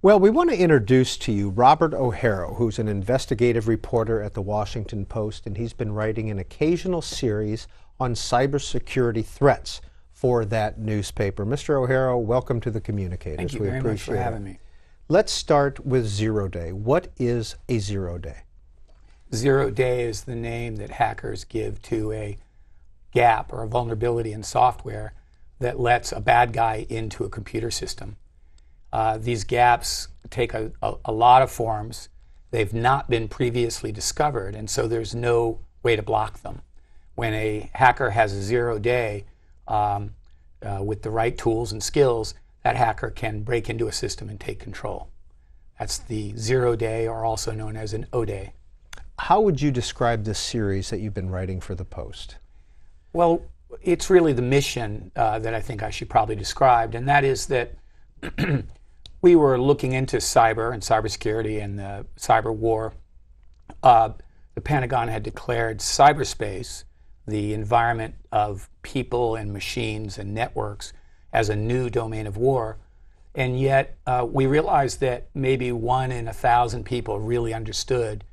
Well, we want to introduce to you Robert O'Hara, who's an investigative reporter at the Washington Post, and he's been writing an occasional series on cybersecurity threats for that newspaper. Mr. O'Hara, welcome to the Communicators. Thank you very much for having me. Let's start with zero day. What is a zero day? Zero day is the name that hackers give to a gap or a vulnerability in software that lets a bad guy into a computer system. These gaps take a lot of forms. They've not been previously discovered, and so there's no way to block them. When a hacker has a zero day, with the right tools and skills, that hacker can break into a system and take control. That's the zero day, or also known as an O-day. How would you describe this series that you've been writing for the Post? Well, it's really the mission that I think I should probably describe, and that is that we were looking into cyber and cybersecurity and the cyber war. The Pentagon had declared cyberspace, the environment of people and machines and networks, as a new domain of war. And yet we realized that maybe 1 in 1,000 people really understood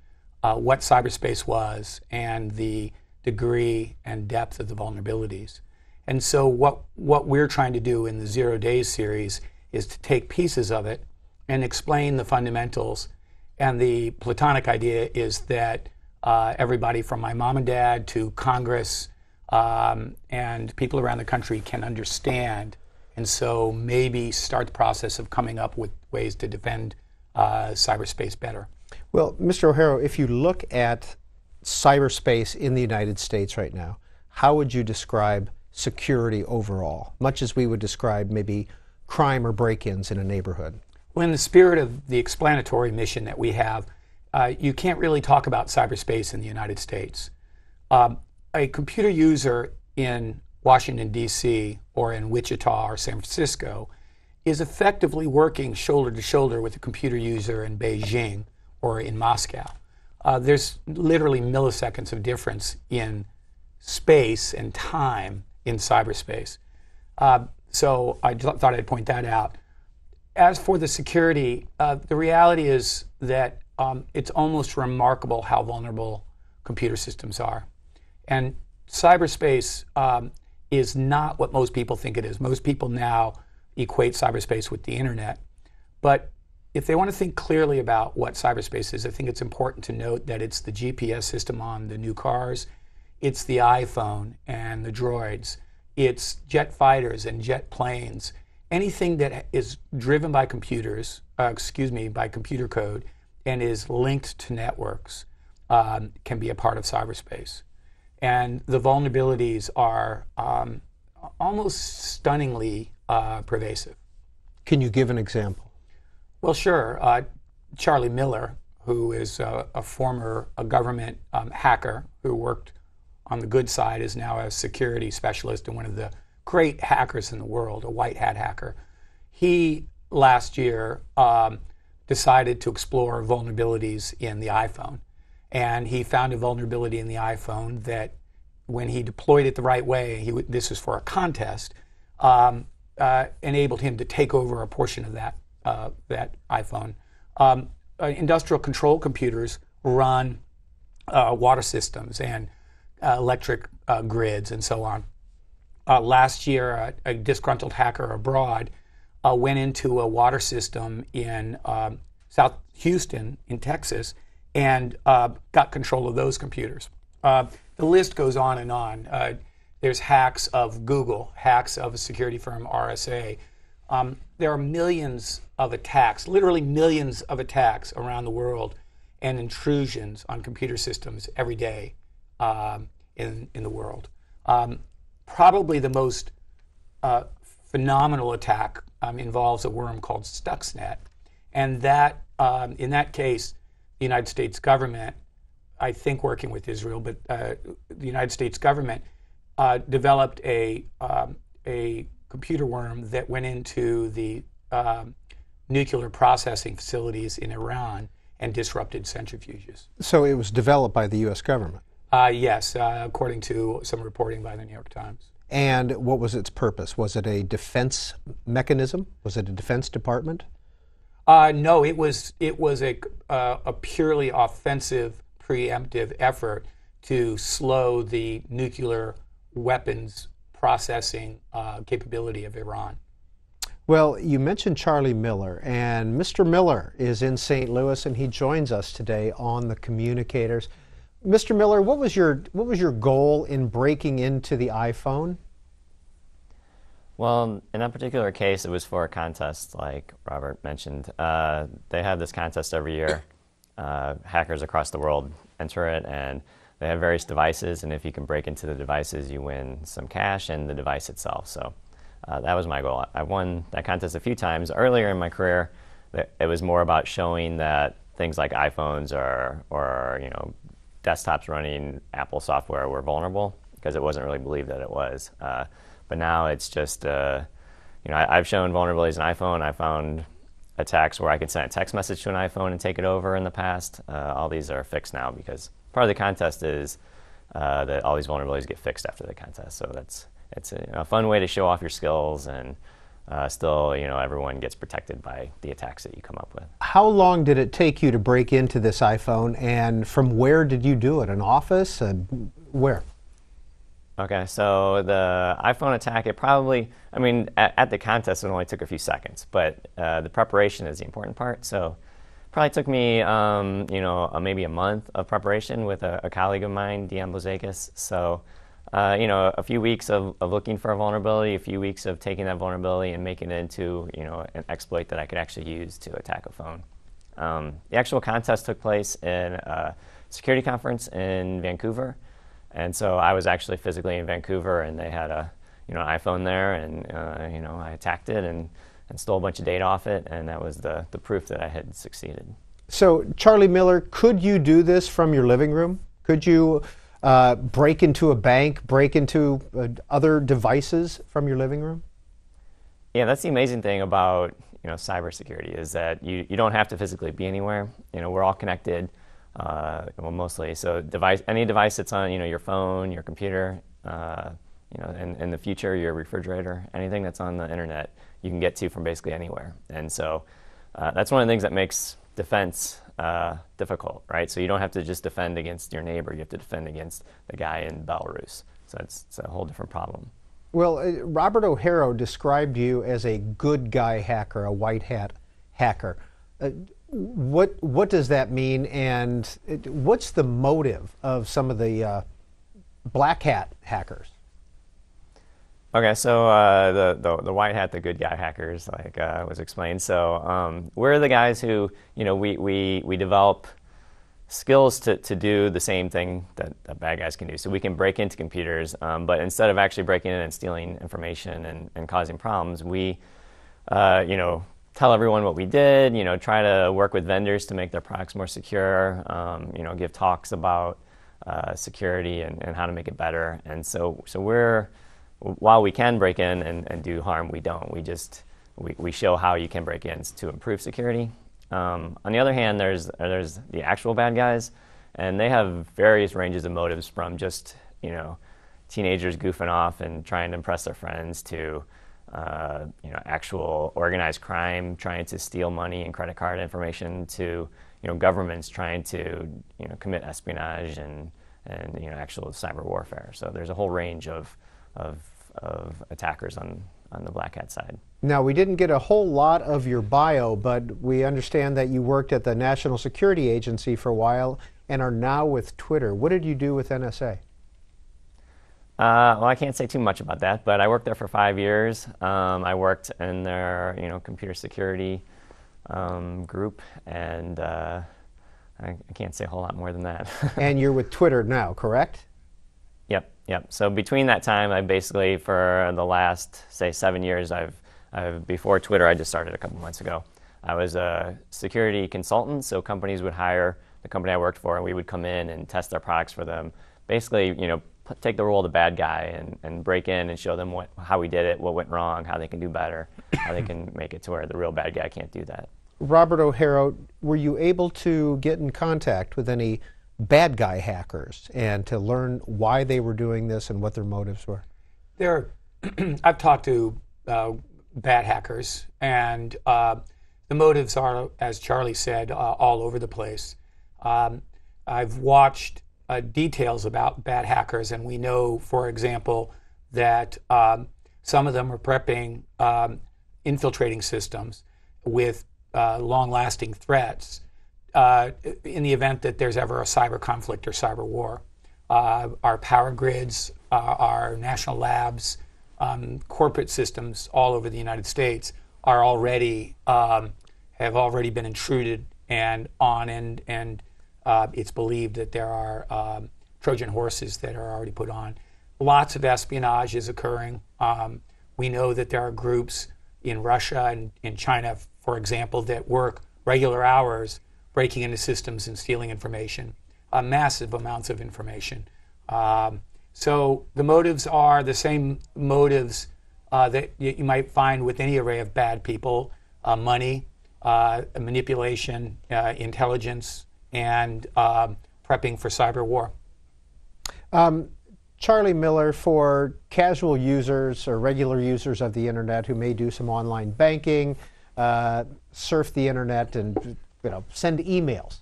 what cyberspace was and the degree and depth of the vulnerabilities. And so what we're trying to do in the Zero Days series is to take pieces of it and explain the fundamentals. And the platonic idea is that everybody from my mom and dad to Congress and people around the country can understand, and so maybe start the process of coming up with ways to defend cyberspace better. Well, Mr. O'Hara, if you look at cyberspace in the United States right now, how would you describe security overall, much as we would describe maybe crime or break-ins in a neighborhood? Well, in the spirit of the explanatory mission that we have, you can't really talk about cyberspace in the United States. A computer user in Washington, D.C., or in Wichita or San Francisco is effectively working shoulder to shoulder with a computer user in Beijing or in Moscow. There's literally milliseconds of difference in space and time in cyberspace. So I thought I'd point that out. As for the security, the reality is that it's almost remarkable how vulnerable computer systems are. And cyberspace is not what most people think it is. Most people now equate cyberspace with the internet. But if they want to think clearly about what cyberspace is, I think it's important to note that it's the GPS system on the new cars, it's the iPhone and the droids, it's jet fighters and jet planes. Anything that is driven by computers, by computer code, and is linked to networks can be a part of cyberspace. And the vulnerabilities are almost stunningly pervasive. Can you give an example? Well, sure. Charlie Miller, who is a former government hacker who worked on the good side, is now a security specialist and one of the great hackers in the world, a white hat hacker. He, last year, decided to explore vulnerabilities in the iPhone. And he found a vulnerability in the iPhone that when he deployed it the right way, this was for a contest, enabled him to take over a portion of that iPhone. Industrial control computers run water systems and electric grids and so on. Last year, a disgruntled hacker abroad went into a water system in South Houston in Texas and got control of those computers. The list goes on and on. There's hacks of Google, hacks of a security firm, RSA. There are millions of attacks, literally millions of attacks around the world and intrusions on computer systems every day in the world. Probably the most phenomenal attack involves a worm called Stuxnet. And that, in that case, the United States government, I think working with Israel, but the United States government developed a computer worm that went into the nuclear processing facilities in Iran and disrupted centrifuges. So it was developed by the U.S. government? Yes, according to some reporting by the New York Times. And what was its purpose? Was it a defense mechanism? Was it a defense department? No, it was a purely offensive, preemptive effort to slow the nuclear weapons processing capability of Iran. Well, you mentioned Charlie Miller, and Mr. Miller is in St. Louis, and he joins us today on the Communicators. Mr. Miller, what was your goal in breaking into the iPhone? Well, in that particular case, it was for a contest, like Robert mentioned. They have this contest every year. Hackers across the world enter it, and they have various devices, and if you can break into the devices, you win some cash and the device itself. So that was my goal. I won that contest a few times. Earlier in my career, it was more about showing that things like iPhones or desktops running Apple software were vulnerable, because it wasn't really believed that it was. But now it's just, I've shown vulnerabilities in iPhone. I found attacks where I could send a text message to an iPhone and take it over in the past. All these are fixed now, because part of the contest is that all these vulnerabilities get fixed after the contest. So it's a fun way to show off your skills, and still, everyone gets protected by the attacks that you come up with. How long did it take you to break into this iPhone, and from where did you do it? An office? Where? Okay, so the iPhone attack, it probably, at the contest it only took a few seconds, but the preparation is the important part. So it probably took me, maybe a month of preparation with a colleague of mine, Deanne Blazakis. So, a few weeks of looking for a vulnerability, a few weeks of taking that vulnerability and making it into, an exploit that I could actually use to attack a phone. The actual contest took place in a security conference in Vancouver. And so I was actually physically in Vancouver, and they had an iPhone there, and I attacked it and stole a bunch of data off it, and that was the proof that I had succeeded. So, Charlie Miller, could you do this from your living room? Could you break into a bank, break into other devices from your living room? Yeah, that's the amazing thing about cybersecurity, is that you don't have to physically be anywhere. We're all connected. Mostly. So any device that's on, your phone, your computer, and in the future, your refrigerator, anything that's on the internet, you can get to from basically anywhere. And so that's one of the things that makes defense difficult, right? So you don't have to just defend against your neighbor, you have to defend against the guy in Belarus. So it's a whole different problem. Well, Robert O'Hara described you as a good guy hacker, a white hat hacker. What does that mean, and what's the motive of some of the black hat hackers? Okay, so the white hat, the good guy hackers, like was explained. So we're the guys who, we develop skills to do the same thing that bad guys can do. So we can break into computers, but instead of actually breaking in and stealing information and causing problems, we, tell everyone what we did, try to work with vendors to make their products more secure, give talks about security and how to make it better. And so while we can break in and do harm, we don't. We show how you can break in to improve security. On the other hand, there's the actual bad guys, and they have various ranges of motives, from just, teenagers goofing off and trying to impress their friends, to actual organized crime, trying to steal money and credit card information, to governments trying to commit espionage and actual cyber warfare. So there's a whole range of attackers on the black hat side. Now, we didn't get a whole lot of your bio, but we understand that you worked at the National Security Agency for a while and are now with Twitter. What did you do with NSA? Well, I can't say too much about that, but I worked there for 5 years. I worked in their, computer security group, and I can't say a whole lot more than that. And you're with Twitter now, correct? Yep. So between that time, I basically, for the last, say, 7 years, before Twitter, I just started a couple months ago. I was a security consultant, so companies would hire the company I worked for, and we would come in and test their products for them. Basically, take the role of the bad guy and break in and show them how we did it, what went wrong, how they can do better, how they can make it to where the real bad guy can't do that. Robert O'Hara, were you able to get in contact with any bad guy hackers and to learn why they were doing this and what their motives were? I've talked to bad hackers, and the motives are, as Charlie said, all over the place. I've watched details about bad hackers, and we know, for example, that some of them are prepping infiltrating systems with long-lasting threats in the event that there's ever a cyber conflict or cyber war. Our power grids, our national labs, corporate systems all over the United States are already have already been intruded and it's believed that there are Trojan horses that are already put on. Lots of espionage is occurring. We know that there are groups in Russia and in China, for example, that work regular hours breaking into systems and stealing information, massive amounts of information. So the motives are the same motives that you might find with any array of bad people: money, manipulation, intelligence, and prepping for cyber war. Charlie Miller, for casual users or regular users of the internet who may do some online banking, surf the internet, and send emails,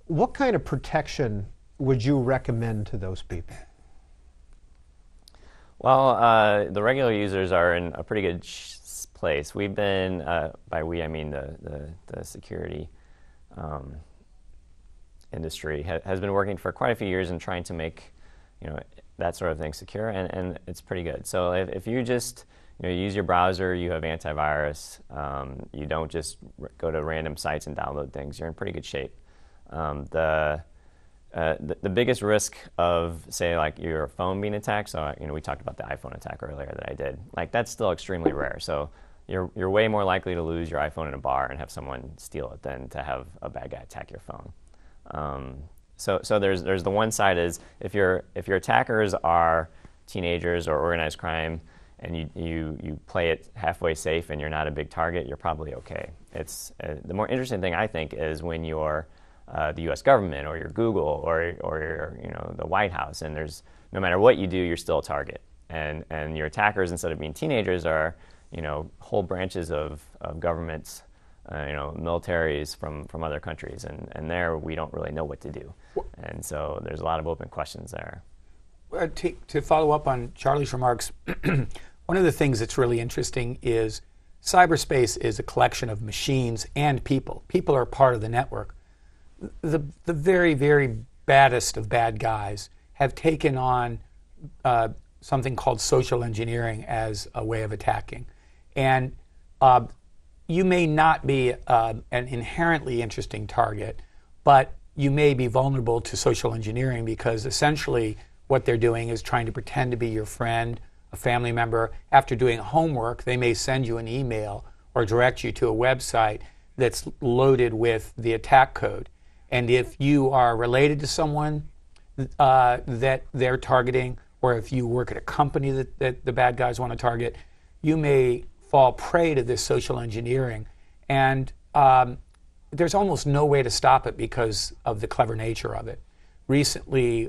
what kind of protection would you recommend to those people? Well, the regular users are in a pretty good place. We've been, by we I mean the security industry has been working for quite a few years in trying to make that sort of thing secure, and it's pretty good. So if you just use your browser, you have antivirus, you don't just go to random sites and download things, you're in pretty good shape. The biggest risk of, say, like your phone being attacked, so we talked about the iPhone attack earlier that I did, like that's still extremely rare. So you're way more likely to lose your iPhone in a bar and have someone steal it than to have a bad guy attack your phone. So there's the one side is if your attackers are teenagers or organized crime, and you play it halfway safe and you're not a big target, you're probably okay. It's the more interesting thing, I think, is when you're the U.S. government or your Google or your the White House, and there's no matter what you do, you're still a target. And your attackers, instead of being teenagers, are whole branches of governments, militaries from other countries, and there we don't really know what to do, and so there's a lot of open questions there. To follow up on Charlie's remarks, one of the things that's really interesting is cyberspace is a collection of machines and people. People are part of the network. The very, very baddest of bad guys have taken on something called social engineering as a way of attacking. And you may not be an inherently interesting target, but you may be vulnerable to social engineering because essentially what they're doing is trying to pretend to be your friend, a family member. After doing homework, they may send you an email or direct you to a website that's loaded with the attack code. And if you are related to someone that they're targeting, or if you work at a company that the bad guys want to target, you may fall prey to this social engineering. And there's almost no way to stop it because of the clever nature of it. Recently,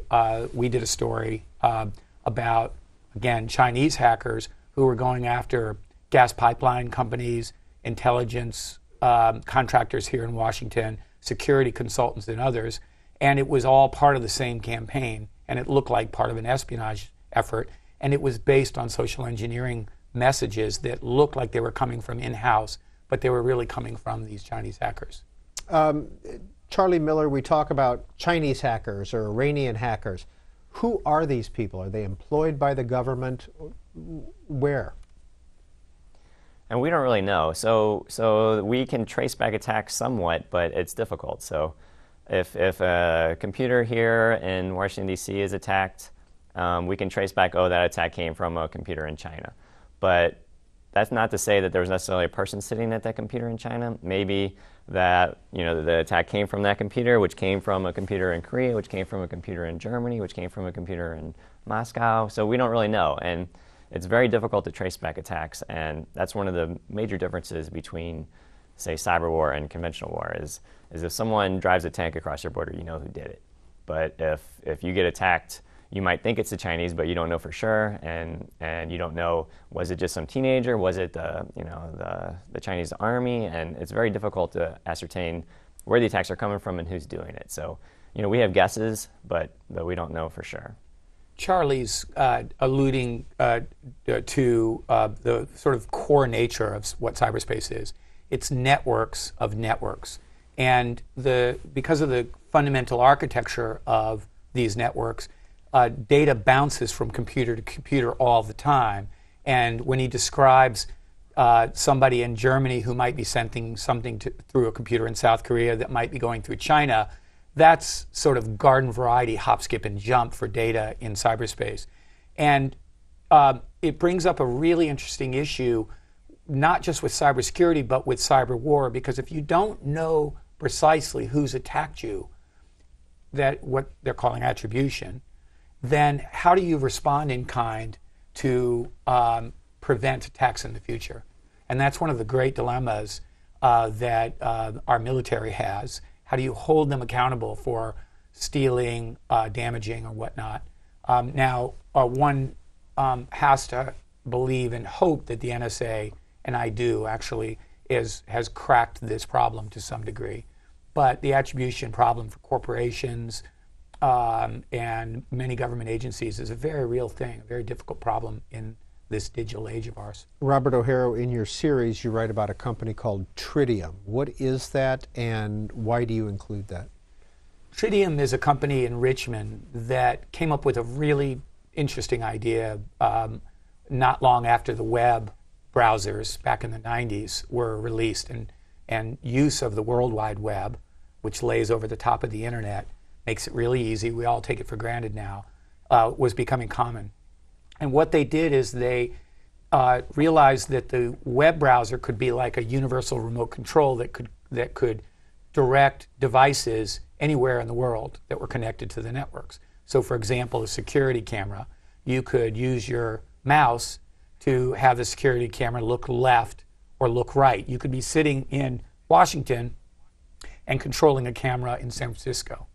we did a story about, again, Chinese hackers who were going after gas pipeline companies, intelligence contractors here in Washington, security consultants and others, and it was all part of the same campaign, and it looked like part of an espionage effort, and it was based on social engineering messages that looked like they were coming from in-house, but they were really coming from these Chinese hackers. Charlie Miller, we talk about Chinese hackers or Iranian hackers. Who are these people? Are they employed by the government? Where? And we don't really know. So we can trace back attacks somewhat, but it's difficult. So if a computer here in Washington, D.C. is attacked, we can trace back, that attack came from a computer in China. But that's not to say that there was necessarily a person sitting at that computer in China. Maybe that the attack came from that computer, which came from a computer in Korea, which came from a computer in Germany, which came from a computer in Moscow. So we don't really know, and it's very difficult to trace back attacks. And that's one of the major differences between, say, cyber war and conventional war. Is if someone drives a tank across your border, you know who did it. But if you get attacked, you might think it's the Chinese, but you don't know for sure, and you don't know, was it just some teenager, was it the Chinese army, and it's very difficult to ascertain where the attacks are coming from and who's doing it. So, we have guesses, but we don't know for sure. Charlie's alluding to the sort of core nature of what cyberspace is. It's networks of networks. And because of the fundamental architecture of these networks, data bounces from computer to computer all the time. And when he describes somebody in Germany who might be sending something through a computer in South Korea that might be going through China, that's sort of garden variety hop, skip, and jump for data in cyberspace. And it brings up a really interesting issue, not just with cybersecurity, but with cyber war, because if you don't know precisely who's attacked you, that what they're calling attribution, then how do you respond in kind to prevent attacks in the future? And that's one of the great dilemmas that our military has. How do you hold them accountable for stealing, damaging, or whatnot? Now, one has to believe and hope that the NSA, and I do actually, has cracked this problem to some degree. But the attribution problem for corporations and many government agencies is a very real thing, a very difficult problem in this digital age of ours. Robert O'Hara, in your series, you write about a company called Tridium. What is that, and why do you include that? Tridium is a company in Richmond that came up with a really interesting idea not long after the web browsers back in the 90s were released, and use of the World Wide Web, which lays over the top of the internet, makes it really easy. We all take it for granted now, was becoming common. And what they did is they realized that the web browser could be like a universal remote control that could direct devices anywhere in the world that were connected to the networks. So, for example, a security camera, you could use your mouse to have the security camera look left or look right. You could be sitting in Washington and controlling a camera in San Francisco.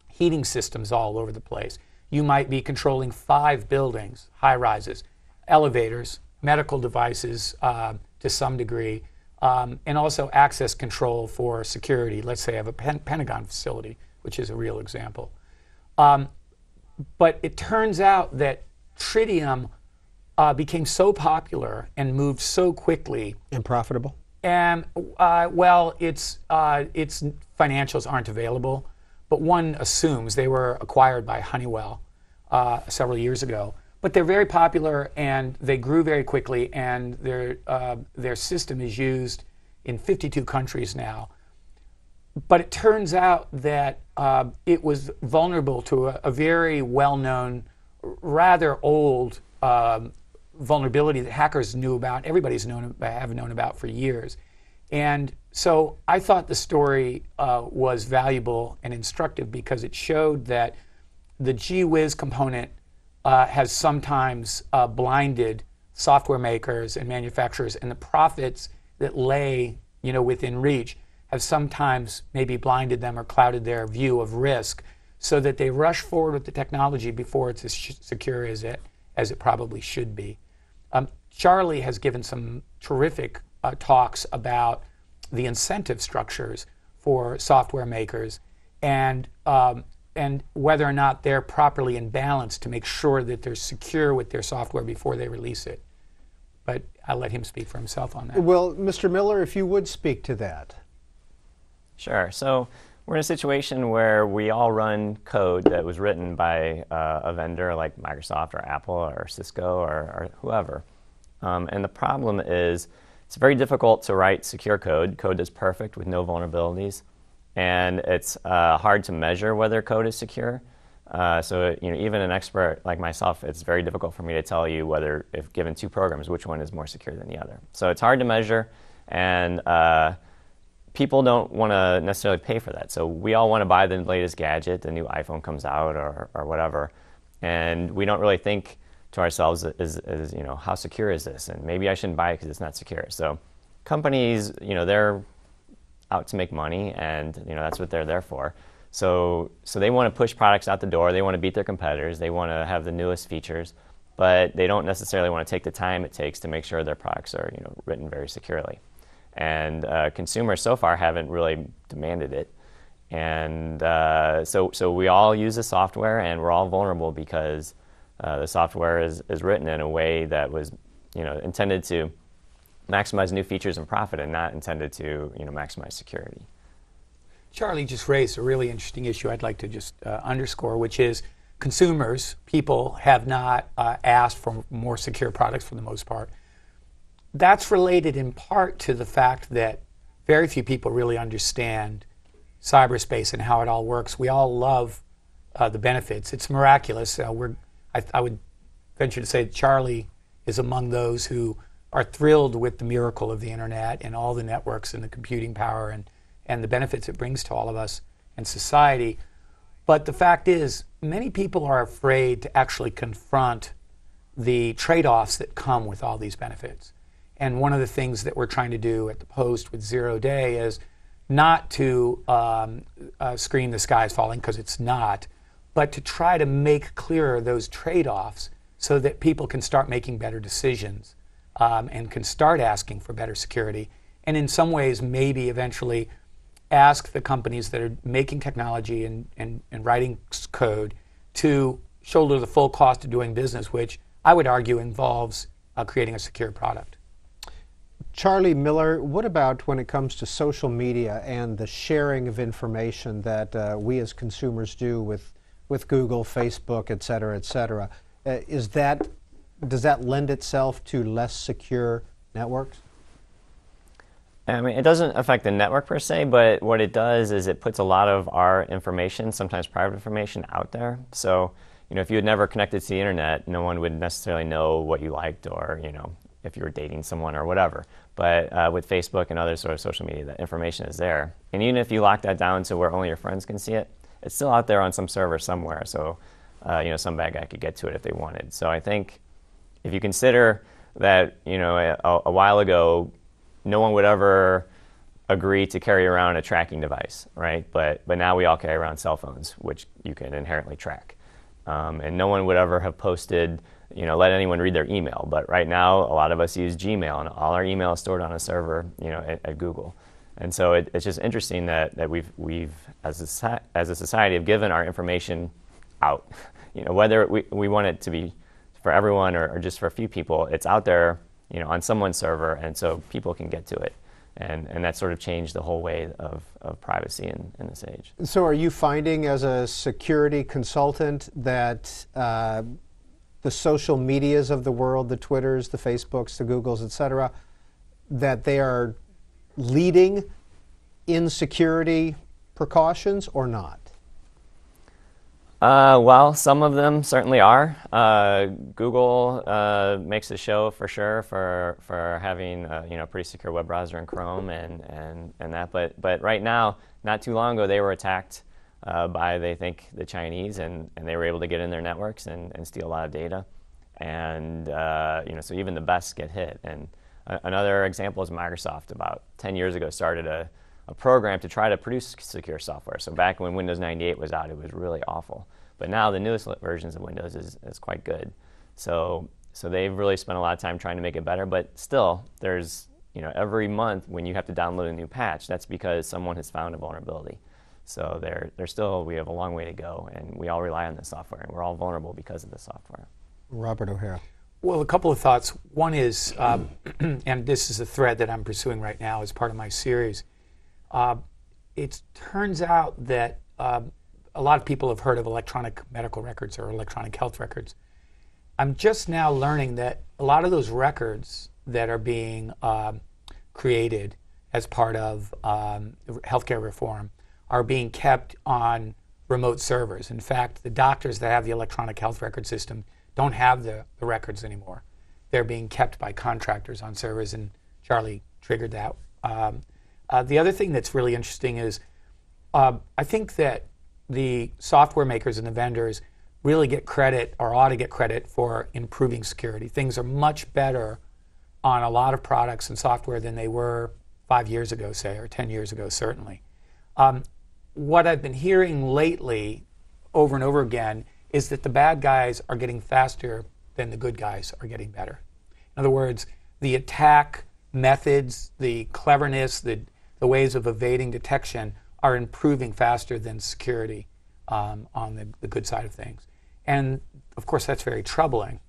Heating systems all over the place. You might be controlling 5 buildings, high rises, elevators, medical devices to some degree, and also access control for security. Let's say I have a Pentagon facility, which is a real example. But it turns out that Tridium became so popular and moved so quickly. And profitable? And well, its financials aren't available, but one assumes they were acquired by Honeywell several years ago. But they're very popular, and they grew very quickly, and their system is used in 52 countries now. But it turns out that it was vulnerable to a very well-known, rather old vulnerability that hackers knew about, everybody's have known about for years. And so I thought the story was valuable and instructive because it showed that the gee whiz component has sometimes blinded software makers and manufacturers, and the profits that lay within reach have sometimes maybe blinded them or clouded their view of risk, so that they rush forward with the technology before it's as secure as it probably should be. Charlie has given some terrific talks about the incentive structures for software makers and whether or not they're properly in balance to make sure that they're secure with their software before they release it. But I'll let him speak for himself on that. Well, Mr. Miller, if you would speak to that. Sure. So we're in a situation where we all run code that was written by a vendor like Microsoft or Apple or Cisco or whoever. And the problem is it's very difficult to write secure code that's perfect with no vulnerabilities. And it's hard to measure whether code is secure. So even an expert like myself, it's very difficult for me to tell you whether, if given 2 programs, which one is more secure than the other. So it's hard to measure, and people don't want to necessarily pay for that. So we all want to buy the latest gadget, the new iPhone comes out or whatever, and we don't really think to ourselves is how secure is this? And maybe I shouldn't buy it because it's not secure. So companies, they're out to make money, and that's what they're there for. So they want to push products out the door. They want to beat their competitors. They want to have the newest features, but they don't necessarily want to take the time it takes to make sure their products are written very securely. And consumers so far haven't really demanded it. And so we all use the software, and we're all vulnerable because the software is written in a way that was intended to maximize new features and profit, and not intended to maximize security. Charlie just raised a really interesting issue I'd like to just underscore, which is consumers, people have not asked for more secure products for the most part. That's related in part to the fact that very few people really understand cyberspace and how it all works. We all love the benefits. It's miraculous. I would venture to say that Charlie is among those who are thrilled with the miracle of the internet and all the networks and the computing power and the benefits it brings to all of us and society. But the fact is, many people are afraid to actually confront the trade-offs that come with all these benefits. And one of the things that we're trying to do at the Post with 0 Day is not to scream the sky is falling, because it's not, but to try to make clearer those trade-offs so that people can start making better decisions and can start asking for better security. And in some ways, maybe eventually ask the companies that are making technology and writing code to shoulder the full cost of doing business, which I would argue involves creating a secure product. Charlie Miller, what about when it comes to social media and the sharing of information that we as consumers do with Google, Facebook, et cetera, et cetera? Does that lend itself to less secure networks? I mean, it doesn't affect the network per se, but what it does is it puts a lot of our information, sometimes private information, out there. So, if you had never connected to the internet, no one would necessarily know what you liked, or, if you were dating someone or whatever. But with Facebook and other sort of social media, that information is there. And even if you lock that down to where only your friends can see it, it's still out there on some server somewhere. So, some bad guy could get to it if they wanted. So I think if you consider that, a while ago, no one would ever agree to carry around a tracking device, right? But now we all carry around cell phones, which you can inherently track. And no one would ever have posted, let anyone read their email. But right now, a lot of us use Gmail, and all our email is stored on a server, at Google. And so it's just interesting that we've as a society have given our information out. Whether we want it to be for everyone or just for a few people, it's out there, on someone's server, and so people can get to it. And that sort of changed the whole way of privacy in this age. So are you finding as a security consultant that the social medias of the world, the Twitters, the Facebooks, the Googles, et cetera, that they are leading in security precautions or not? Well, some of them certainly are. Google makes a show for sure for having a pretty secure web browser in Chrome and that. But right now, not too long ago, they were attacked by, they think, the Chinese, and they were able to get in their networks and steal a lot of data. And so even the best get hit. And another example is Microsoft. About 10 years ago, started a program to try to produce secure software. So back when Windows 98 was out, it was really awful. But now the newest versions of Windows is quite good. So they've really spent a lot of time trying to make it better. But still, there's every month when you have to download a new patch, that's because someone has found a vulnerability. So we have a long way to go, and we all rely on this software, and we're all vulnerable because of this software. Robert O'Hara. Well, a couple of thoughts. One is, and this is a thread that I'm pursuing right now as part of my series. It turns out that a lot of people have heard of electronic medical records or electronic health records. I'm just now learning that a lot of those records that are being created as part of healthcare reform are being kept on remote servers. In fact, the doctors that have the electronic health record system don't have the records anymore. They're being kept by contractors on servers, and Charlie triggered that. The other thing that's really interesting is I think that the software makers and the vendors really get credit, or ought to get credit, for improving security. Things are much better on a lot of products and software than they were 5 years ago, say, or 10 years ago, certainly. what I've been hearing lately over and over again is that the bad guys are getting faster than the good guys are getting better. In other words, the attack methods, the cleverness, the ways of evading detection are improving faster than security on the good side of things. And of course, that's very troubling,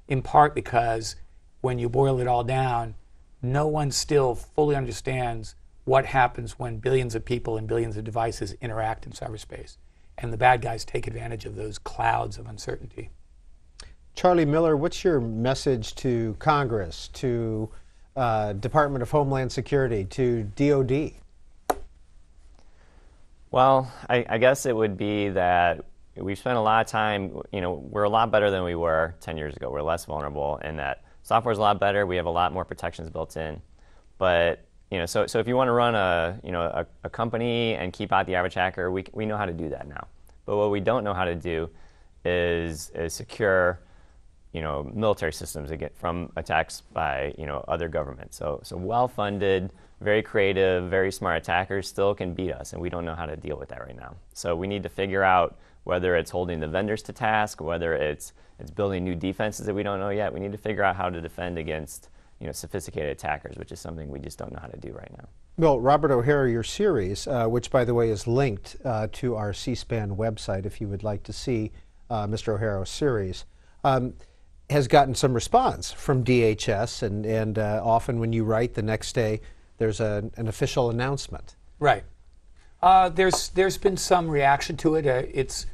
in part because when you boil it all down, no one still fully understands what happens when billions of people and billions of devices interact in cyberspace. And the bad guys take advantage of those clouds of uncertainty. Charlie Miller, what's your message to Congress, to Department of Homeland Security, to DOD? Well, I guess it would be that we've spent a lot of time, we're a lot better than we were 10 years ago. We're less vulnerable in that software's a lot better. We have a lot more protections built in. But, so if you want to run a company and keep out the average hacker, we know how to do that now. But what we don't know how to do is secure, military systems from attacks by, other governments. So well-funded, very creative, very smart attackers still can beat us, and we don't know how to deal with that right now. So we need to figure out whether it's holding the vendors to task, whether it's building new defenses that we don't know yet. We need to figure out how to defend against sophisticated attackers, which is something we just don't know how to do right now. Well, Robert O'Hara, your series, which by the way is linked to our C-SPAN website if you would like to see Mr. O'Hara's series, has gotten some response from DHS, and often when you write the next day, there's an official announcement. Right. There's been some reaction to it.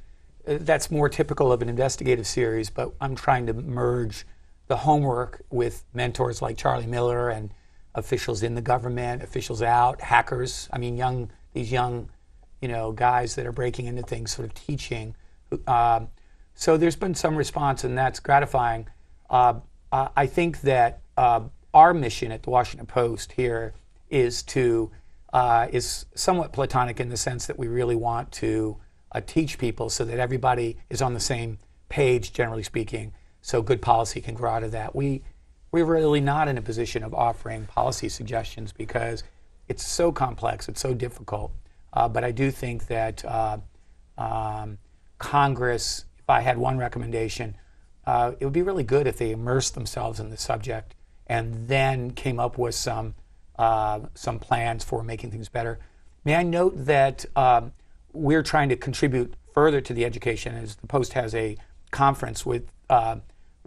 That's more typical of an investigative series, but I'm trying to merge the homework with mentors like Charlie Miller and officials in the government, officials out, hackers. I mean, these young, guys that are breaking into things, sort of teaching. So there's been some response, and that's gratifying. I think that our mission at the Washington Post here is somewhat platonic in the sense that we really want to teach people so that everybody is on the same page, generally speaking, so good policy can grow out of that. We're really not in a position of offering policy suggestions because it's so complex, it's so difficult. But I do think that Congress, if I had one recommendation, it would be really good if they immersed themselves in the subject and then came up with some plans for making things better. May I note that we're trying to contribute further to the education, as the Post has a conference with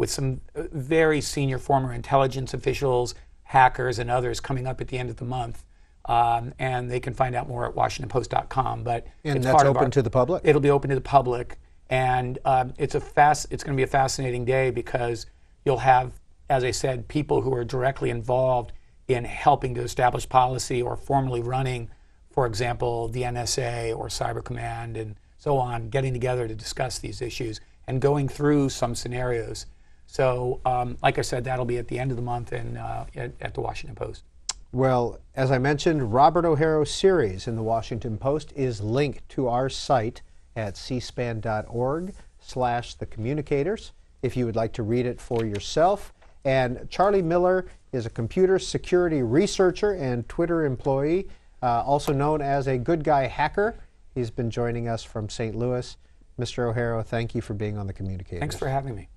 some very senior former intelligence officials, hackers, and others coming up at the end of the month. And they can find out more at WashingtonPost.com. But and that's open to the public? It'll be open to the public. And it's going to be a fascinating day because you'll have, as I said, people who are directly involved in helping to establish policy or formally running, for example, the NSA or Cyber Command and so on, getting together to discuss these issues and going through some scenarios. So, like I said, that'll be at the end of the month and at the Washington Post. Well, as I mentioned, Robert O'Hara's series in the Washington Post is linked to our site at cspan.org/thecommunicators if you would like to read it for yourself. And Charlie Miller is a computer security researcher and Twitter employee, also known as a good guy hacker. He's been joining us from St. Louis. Mr. O'Hara, thank you for being on the Communicators. Thanks for having me.